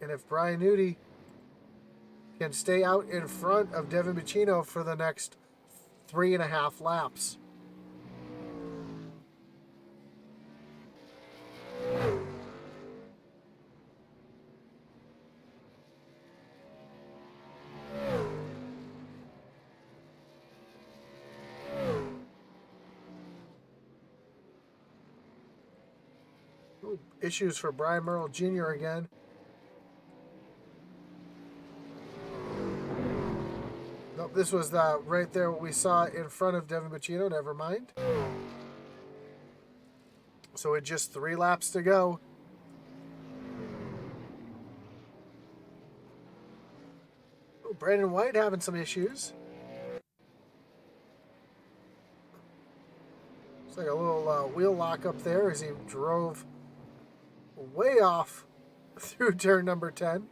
And if Brian Nudi can stay out in front of Devin Bacino for the next 3.5 laps. Ooh, issues for Brian Merle Jr. again. Nope, this was right there what we saw in front of Devin Bacino. Never mind. So with just 3 laps to go. Ooh, Brandon White having some issues. It's like a little wheel lock up there as he drove way off through turn number 10.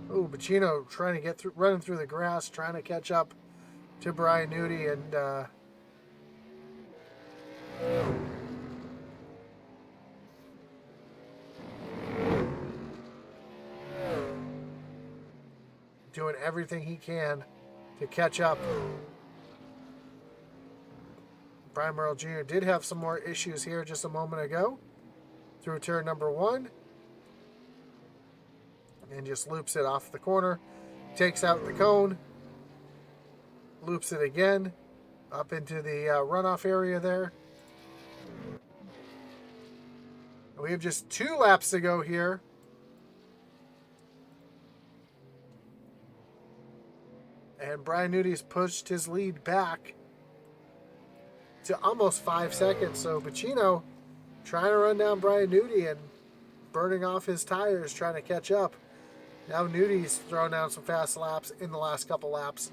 Ooh, Bacino trying to get through, running through the grass, trying to catch up to Brian Nudi, and doing everything he can to catch up. Brian Merle Jr. did have some more issues here just a moment ago through turn number 1. And just loops it off the corner, takes out the cone, loops it again up into the runoff area there. And we have just 2 laps to go here. And Brian Nudi's pushed his lead back to almost 5 seconds. So Bacino trying to run down Brian Nudi and burning off his tires, trying to catch up. Now Nudi's thrown down some fast laps in the last couple laps.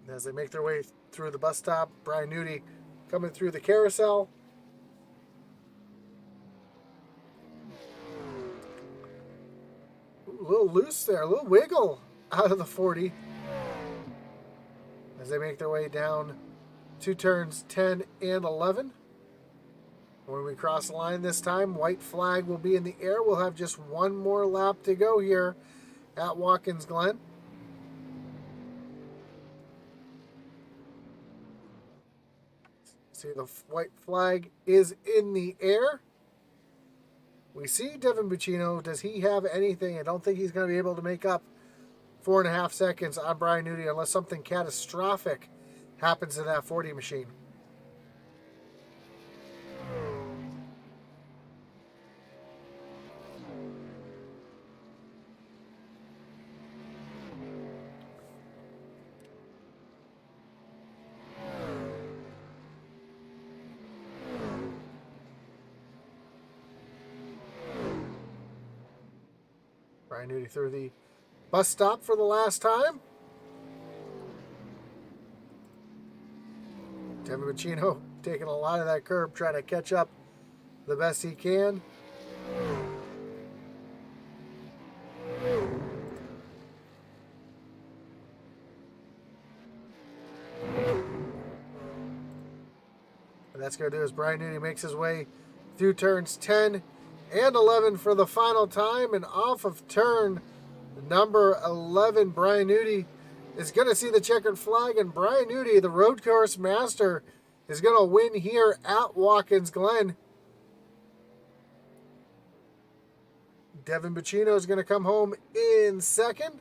As they make their way through the bus stop, Brian Nudi coming through the carousel. Ooh, a little loose there, a little wiggle out of the 40. As they make their way down to turns 10 and 11. When we cross the line this time, white flag will be in the air. We'll have just 1 more lap to go here at Watkins Glen. See, the white flag is in the air. We see Devin Bacino. Does he have anything? I don't think he's going to be able to make up 4.5 seconds on Brian Nudi unless something catastrophic happens to that 40 machine. Brian Nudi through the bus stop for the last time. Devin Bacino taking a lot of that curb, trying to catch up the best he can. that's going to do is Brian Newty makes his way through turns 10 and 11 for the final time. And off of turn number 11, Brian Newty is going to see the checkered flag. And Brian Newty, the road course master, is going to win here at Watkins Glen. Devin Bacino is going to come home in second.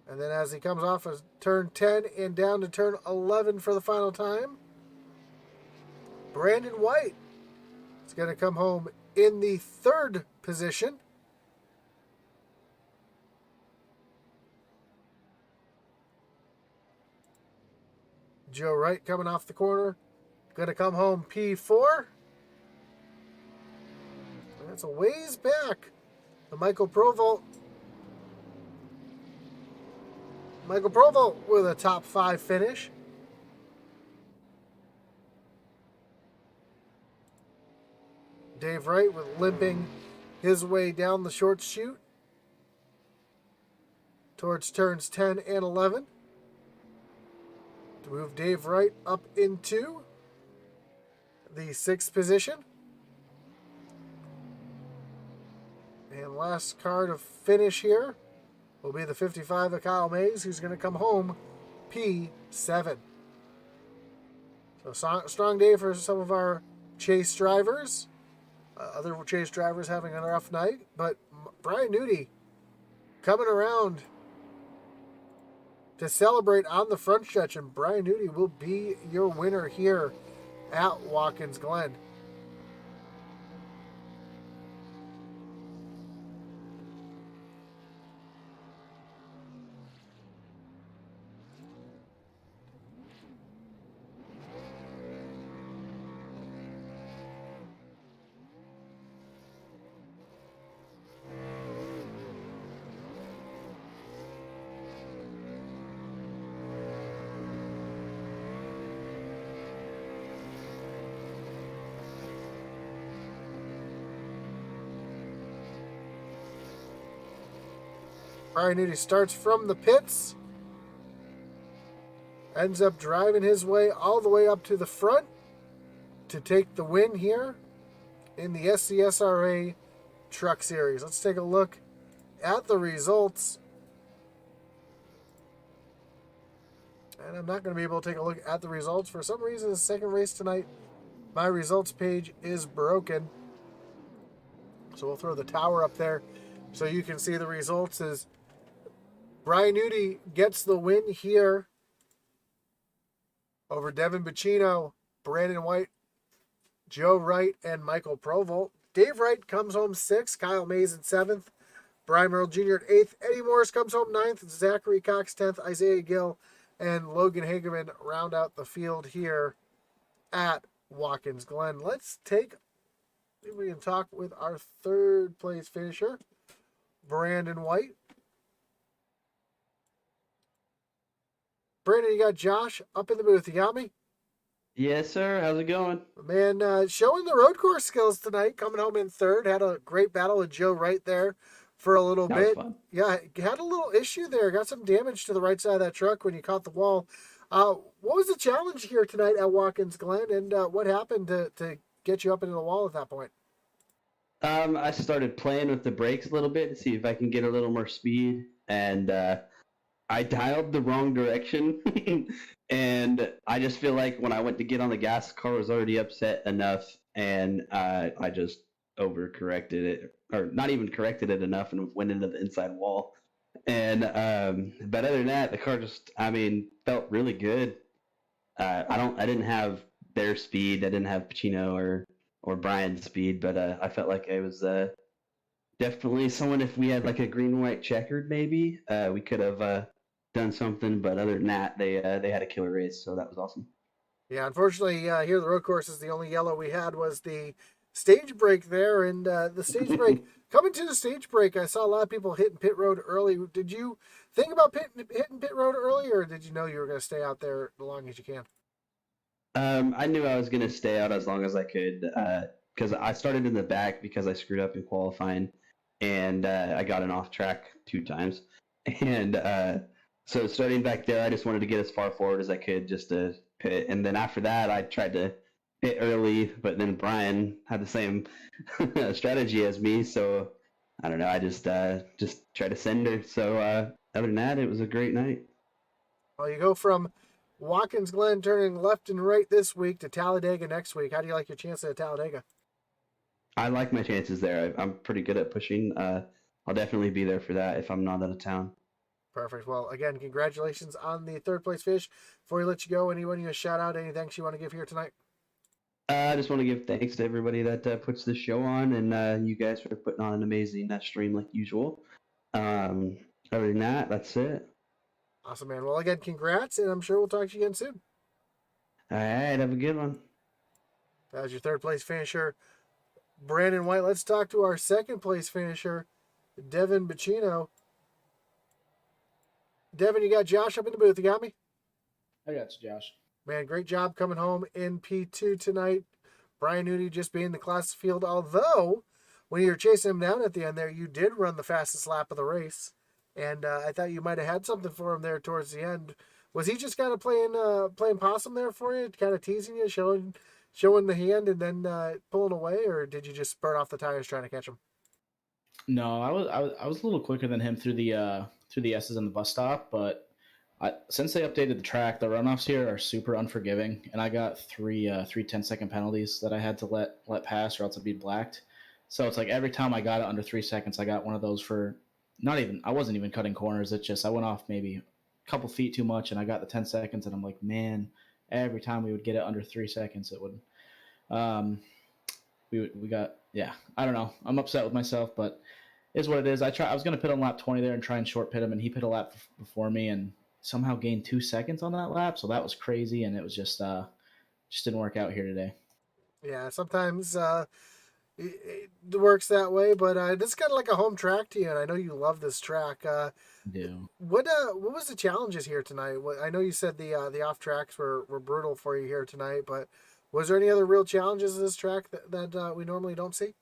And then as he comes off of turn 10 and down to turn 11 for the final time, Brandon White is going to come home in the third position. Joe Wright coming off the corner, going to come home P4. That's a ways back. The Michael Provolt with a top 5 finish. Dave Wright with limping his way down the short chute towards turns 10 and 11 to move Dave Wright up into the 6th position. And last car to finish here will be the 55 of Kyle Mays, who's going to come home P7. So strong day for some of our chase drivers. Other chase drivers having a rough night. But Brian Newty coming around to celebrate on the front stretch. And Brian Newty will be your winner here at Watkins Glen. Brian Newty starts from the pits, ends up driving his way all the way up to the front to take the win here in the SCSRA Truck Series. Let's take a look at the results. And I'm not going to be able to take a look at the results. For some reason, the second race tonight, my results page is broken. So we'll throw the tower up there so you can see the results. As Brian Newty gets the win here over Devin Bacino, Brandon White, Joe Wright, and Michael Provolt. Dave Wright comes home 6th, Kyle Mays in 7th, Brian Merrill Jr. at 8th, Eddie Morris comes home 9th, Zachary Cox 10th, Isaiah Gill and Logan Hageman round out the field here at Watkins Glen. Let's take, if we can talk with our third place finisher, Brandon White. Brandon, you got Josh up in the booth. You got me? Yes, sir. How's it going? Man, showing the road course skills tonight, coming home in third. Had a great battle with Joe Wright there for a little bit. Fun. Yeah, had a little issue there. Got some damage to the right side of that truck when you caught the wall. What was the challenge here tonight at Watkins Glen, and what happened to get you up into the wall at that point? I started playing with the brakes a little bit to see if I can get a little more speed, and I dialed the wrong direction, and I just feel like when I went to get on the gas, the car was already upset enough, and I just overcorrected it, or not even corrected it enough, and went into the inside wall. And but other than that, the car just, felt really good. I didn't have their speed. I didn't have Pacino or Brian's speed, but I felt like I was definitely someone. If we had like a green-white checkered, maybe we could have done something. But other than that, they had a killer race, so that was awesome. Yeah, unfortunately, here the road course is the only yellow we had was the stage break there, and the stage break. Coming to the stage break, I saw a lot of people hitting pit road early. Did you think about hitting pit road early, or did you know you were going to stay out there as long as you can? I knew I was going to stay out as long as I could, because I started in the back because I screwed up in qualifying, and I got an off track 2 times. And so starting back there, I just wanted to get as far forward as I could just to pit, and then after that, I tried to pit early, but then Brian had the same strategy as me, so I don't know. I just tried to send her. So other than that, it was a great night. Well, you go from Watkins Glen turning left and right this week to Talladega next week. How do you like your chances at Talladega? I like my chances there. I'm pretty good at pushing. I'll definitely be there for that if I'm not out of town. Perfect. Well, again, congratulations on the third place finish. Before we let you go, anyone you shout out, any thanks you want to give here tonight? I just want to give thanks to everybody that puts the show on, and you guys for putting on an amazing stream like usual. Other than that, that's it. Awesome, man. Well, again, congrats, and I'm sure we'll talk to you again soon. All right, have a good one. That was your third place finisher, Brandon White. Let's talk to our second place finisher, Devin Bacino. Devin, you got Josh up in the booth. You got me? I got you, Josh. Man, great job coming home in P2 tonight. Brian Nudie just being the class field, although when you were chasing him down at the end there, you did run the fastest lap of the race. And I thought you might have had something for him there towards the end. Was he just kind of playing possum there for you, kind of teasing you, showing the hand and then pulling away, or did you just burn off the tires trying to catch him? No, I was a little quicker than him through the S's and the bus stop, but since they updated the track, the runoffs here are super unforgiving, and I got three 10-second penalties that I had to let pass, or else I'd be blacked. So it's like every time I got it under 3 seconds, I got one of those for I wasn't even cutting corners. It's just I went off maybe a couple feet too much, and I got the 10 seconds, and I'm like, man, every time we would get it under 3 seconds, it would. We got, yeah, I don't know. I'm upset with myself, but it is what it is. I was going to pit on lap 20 there and try and short pit him, and he pit a lap before me and somehow gained 2 seconds on that lap. So that was crazy, and it was just didn't work out here today. Yeah, sometimes it works that way, but this is kind of like a home track to you, and I know you love this track. What was the challenges here tonight? I know you said the off tracks were brutal for you here tonight, but was there any other real challenges in this track that we normally don't see?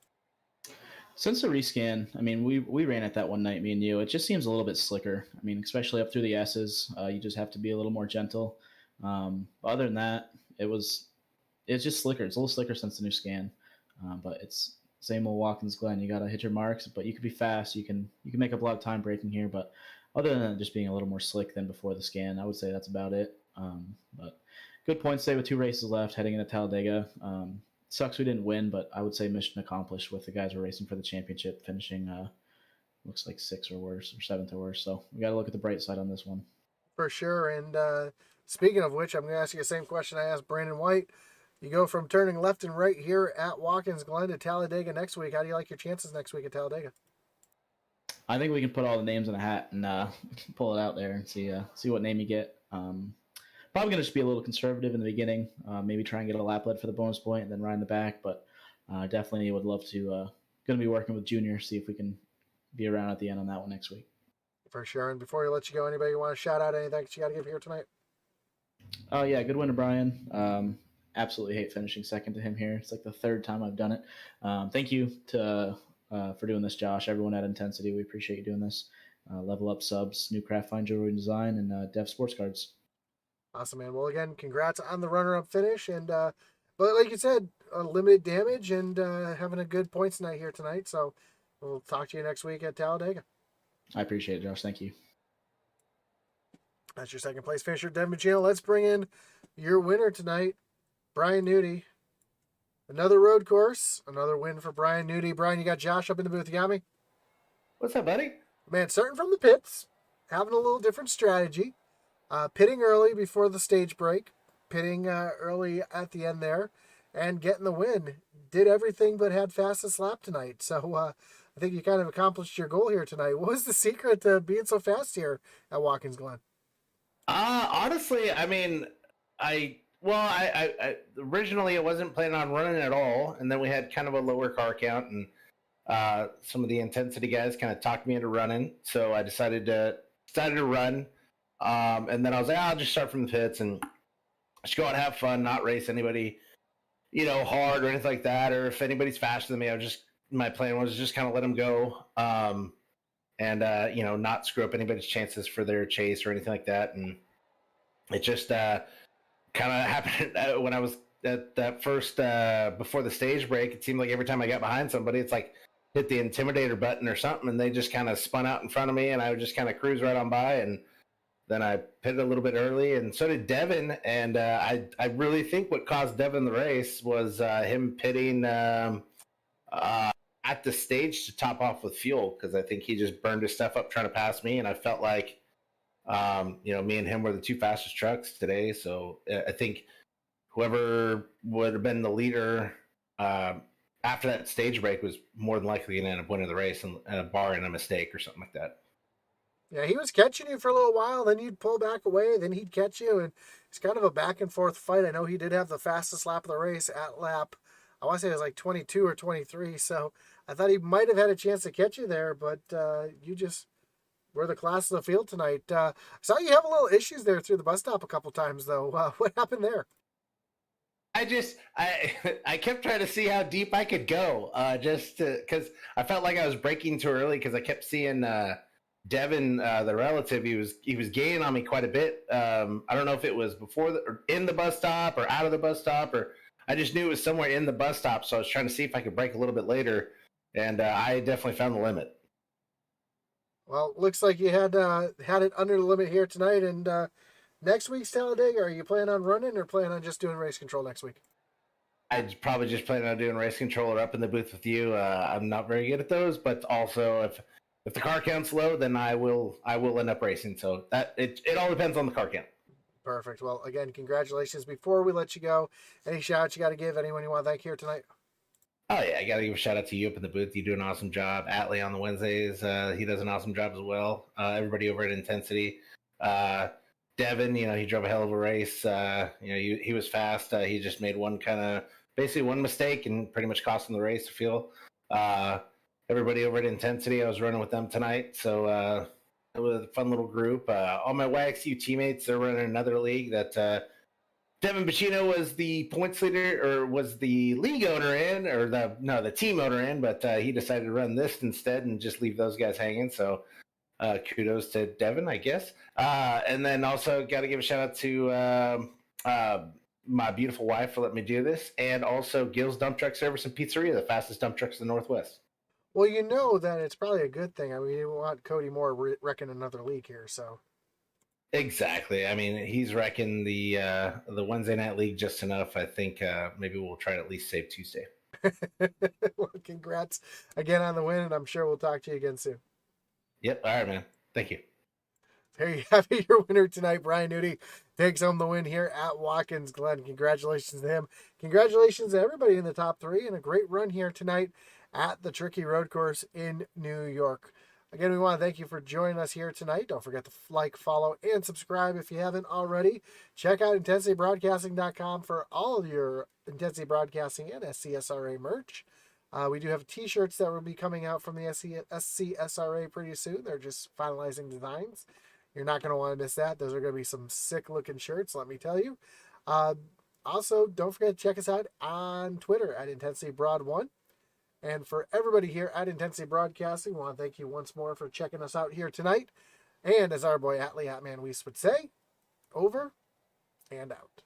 Since the rescan, I mean, we ran it that one night, me and you. It just seems a little bit slicker. I mean, especially up through the S's, you just have to be a little more gentle. Other than that, it's just slicker. It's a little slicker since the new scan, but it's same old Watkins Glen. You got to hit your marks, but you can be fast. You can make up a lot of time braking here, but other than just being a little more slick than before the scan, I would say that's about it. But good points today with 2 races left heading into Talladega. Sucks we didn't win, but I would say mission accomplished with the guys we're racing for the championship, finishing looks like 6th or worse, or 7th or worse. So we got to look at the bright side on this one. For sure. And speaking of which, I'm going to ask you the same question I asked Brandon White. You go from turning left and right here at Watkins Glen to Talladega next week. How do you like your chances next week at Talladega? I think we can put all the names in a hat and pull it out there and see what name you get. Probably going to just be a little conservative in the beginning, maybe try and get a lap lead for the bonus point and then ride in the back, but definitely would love to going to be working with Junior, see if we can be around at the end on that one next week. For sure. And before we let you go, anybody you want to shout out anything that you got to give here tonight? Oh, yeah, good win to Brian. Absolutely hate finishing second to him here. It's like the 3rd time I've done it. Thank you for doing this, Josh. Everyone at Intensity, we appreciate you doing this. Level Up Subs, New Craft Fine Jewelry Design, and Dev Sports Cards. Awesome, man. Well, again, congrats on the runner-up finish. And but like you said, limited damage and having a good points night here tonight. So we'll talk to you next week at Talladega. I appreciate it, Josh. Thank you. That's your second place finisher, Devin Bacino. Let's bring in your winner tonight, Brian Nudie. Another road course, another win for Brian Nudie. Brian, you got Josh up in the booth. You got me? What's up, buddy? Man, starting from the pits, having a little different strategy. Pitting early before the stage break, pitting early at the end there, and getting the win. Did everything but had fastest lap tonight. So I think you kind of accomplished your goal here tonight. What was the secret to being so fast here at Watkins Glen? Honestly, I mean, I originally I wasn't planning on running at all, and then we had kind of a lower car count, and some of the Intensity guys kind of talked me into running, so I decided to run. And then I was like, I'll just start from the pits and just go out and have fun, not race anybody, hard or anything like that. Or if anybody's faster than me, my plan was just kind of let them go. And not screw up anybody's chances for their chase or anything like that. And it just kind kind of happened when I was at that first before the stage break. It seemed like every time I got behind somebody, it's like hit the intimidator button or something, and they just kind of spun out in front of me, and I would just kind of cruise right on by. And then I pitted a little bit early, and so did Devin. And I really think what caused Devin the race was him pitting at the stage to top off with fuel, because I think he just burned his stuff up trying to pass me, and I felt like me and him were the two fastest trucks today. So I think whoever would have been the leader after that stage break was more than likely going to end up winning the race, and barring a mistake or something like that. Yeah, he was catching you for a little while, then you'd pull back away, then he'd catch you, and it's kind of a back and forth fight. I know he did have the fastest lap of the race at lap, I want to say it was like 22 or 23, so I thought he might have had a chance to catch you there, but you just were the class of the field tonight. Saw you have a little issues there through the bus stop a couple times, though. What happened there? I kept trying to see how deep I could go, just because I felt like I was braking too early, because I kept seeing Devin, the relative, he was gaining on me quite a bit. I don't know if it was before or in the bus stop or out of the bus stop, or I just knew it was somewhere in the bus stop. So I was trying to see if I could brake a little bit later, and I definitely found the limit. Well, looks like you had it under the limit here tonight. And next week's Talladega, are you planning on running or planning on just doing race control next week? I'd probably just plan on doing race control or up in the booth with you. I'm not very good at those, but also if the car count's low, then I will end up racing. So that it all depends on the car count. Perfect. Well, again, congratulations. Before we let you go, any shout outs you got to give? Anyone you want to thank here tonight? Oh yeah, I got to give a shout out to you up in the booth. You do an awesome job. Atlee on the Wednesdays, he does an awesome job as well. Everybody over at Intensity. Devin, he drove a hell of a race. He was fast. He just made basically one mistake and pretty much cost him the race, I feel. Everybody over at Intensity, I was running with them tonight. So it was a fun little group. All my YXU teammates, they're running another league that Devin Bacino was the points leader, or was the league owner in, or the team owner in, but he decided to run this instead and just leave those guys hanging. So kudos to Devin, I guess. And then also got to give a shout out to my beautiful wife for letting me do this, and also Gil's Dump Truck Service and Pizzeria, the fastest dump trucks in the Northwest. Well, you know that it's probably a good thing. I mean, you want Cody Moore wrecking another league here, so. Exactly. I mean, he's wrecking the Wednesday night league just enough. I think maybe we'll try to at least save Tuesday. Well, congrats again on the win, and I'm sure we'll talk to you again soon. Yep. All right, man. Thank you. There you have it, your winner tonight. Brian Nudie takes home the win here at Watkins Glen. Congratulations to him. Congratulations to everybody in the top three, and a great run here tonight at the Tricky Road Course in New York. Again, we want to thank you for joining us here tonight. Don't forget to like, follow, and subscribe if you haven't already. Check out IntensityBroadcasting.com for all of your Intensity Broadcasting and SCSRA merch. We do have t-shirts that will be coming out from the SCSRA pretty soon. They're just finalizing designs. You're not going to want to miss that. Those are going to be some sick-looking shirts, let me tell you. Also, don't forget to check us out on Twitter at IntensityBroad1. And for everybody here at Intensity Broadcasting, we want to thank you once more for checking us out here tonight. And as our boy Atlee Atman Weiss would say, over and out.